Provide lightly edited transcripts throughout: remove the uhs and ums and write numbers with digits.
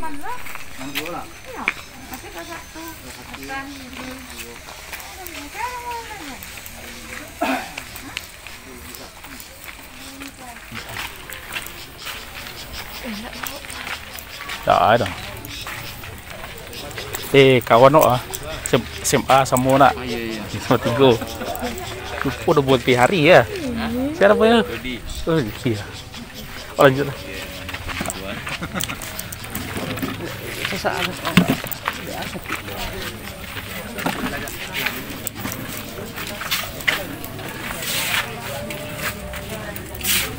62 lah. Iya, tapi kalau satu makan gitu. Mereka mana? Tak ada. Kawan lo SMA sama nak. Iya. Sama 3. Udah buat hari ya. Siapa ya? Oh iya. Oh, lanjut lah.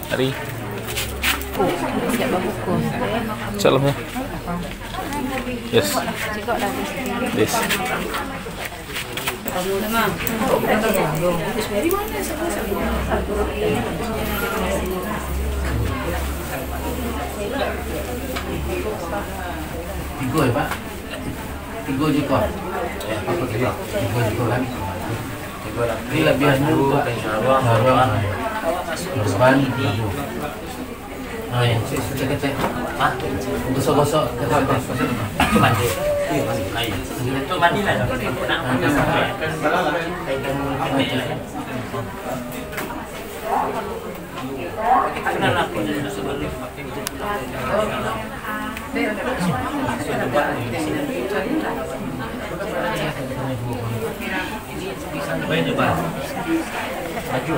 Hari. Siap buku. Salam ya. Yes. Yes. Tiga ya Pak? 3 juta. Apa tiga? 3 juta kan? Ini lebihannya untuk sarung, beban. Nah, yang cek-cek, ah, gosok-gosok, cuma deh. Iya, mandi. Itu mandi lah. Kita kenal apa? Baik coba. Maju.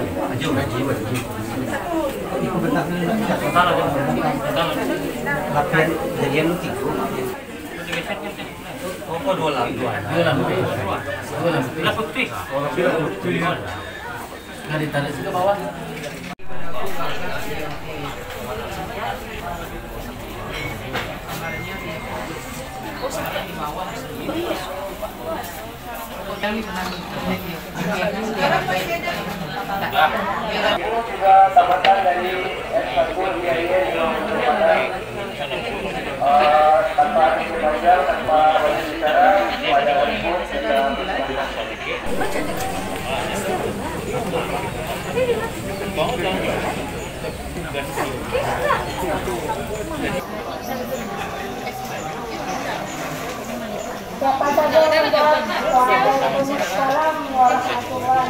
Latihan jadian lu 3. Oh, 2 lah. Nggak ditarik ke bawah. Juga tamatan dari S1 tanpa panjang, tanpa wajib bicara, wajah wajib Siapa saja yang jawab, waalaikumsalam warahmatullahi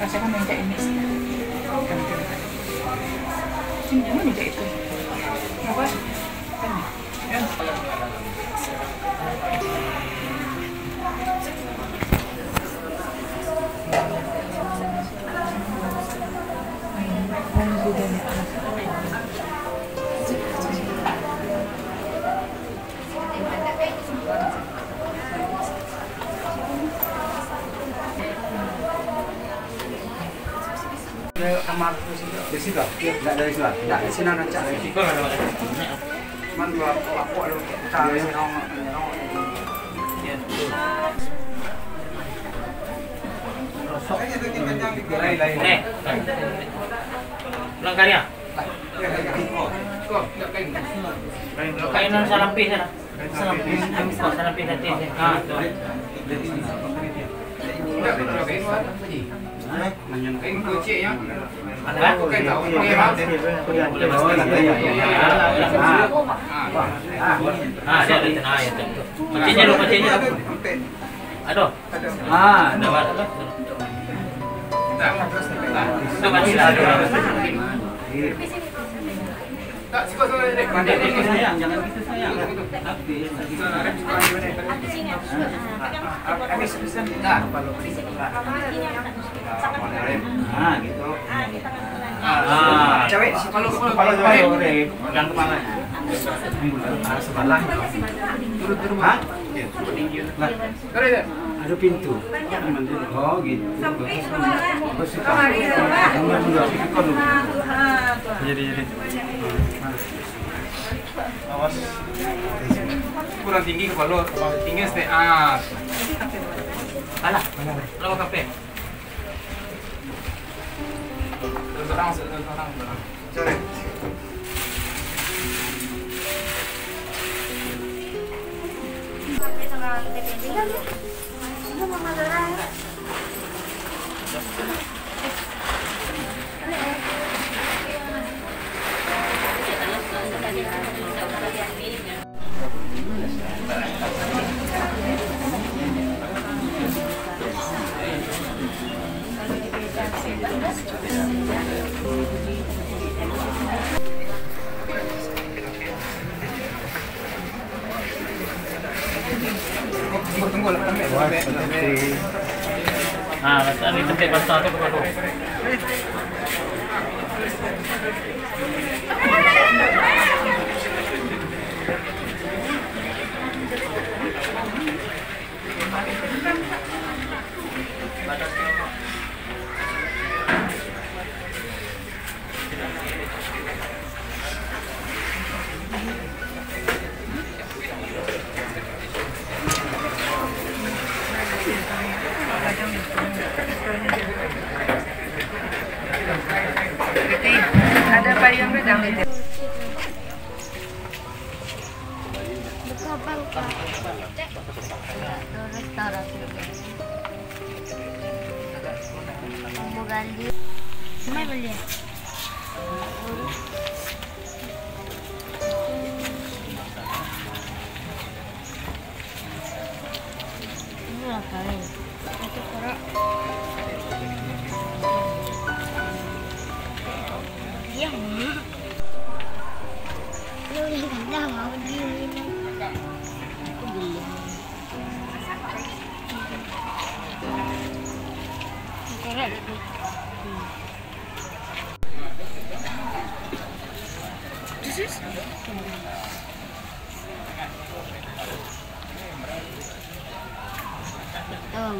Saya kan minta ini. Sini mana minta itu? Apa? Kamar di situ, enggak dari situ, enggak di sini ada cak. Cuman dua lapuk ada cari lain. Langkarnya. Kainan salampi sana. Salampi nanti. Ah, tu. Kain kucing ya. Ada? Kain tahu. Dia ada tenang ya. Kucingnya. Aduh. Ada. Itu masih ada. Tak suka dek. Sayang, jangan gitu sayang. Habis pesan enggak kalau gitu. Cewek kalau cewek pegang kepalanya. Minggu lalu ada sebelah. Turun. Hah? Iya. Lah, ada pintu. Oh gitu. Bagus sih. Nomor 2 pikir dulu. Jadi. Awas. Kurang tinggi kepala, tinggi stay up. Alah, lawa kape. Terang. Sorry. Sampai sama TPD kan? Itu mama dorang. Tunggu lah, Ah, ini tempat pasal tu apa tu? Ada payung redang itu. May beli. Ini lah kali. Itu korak. Iya, lu udah mau gini. Aku beli. Korak. Oh,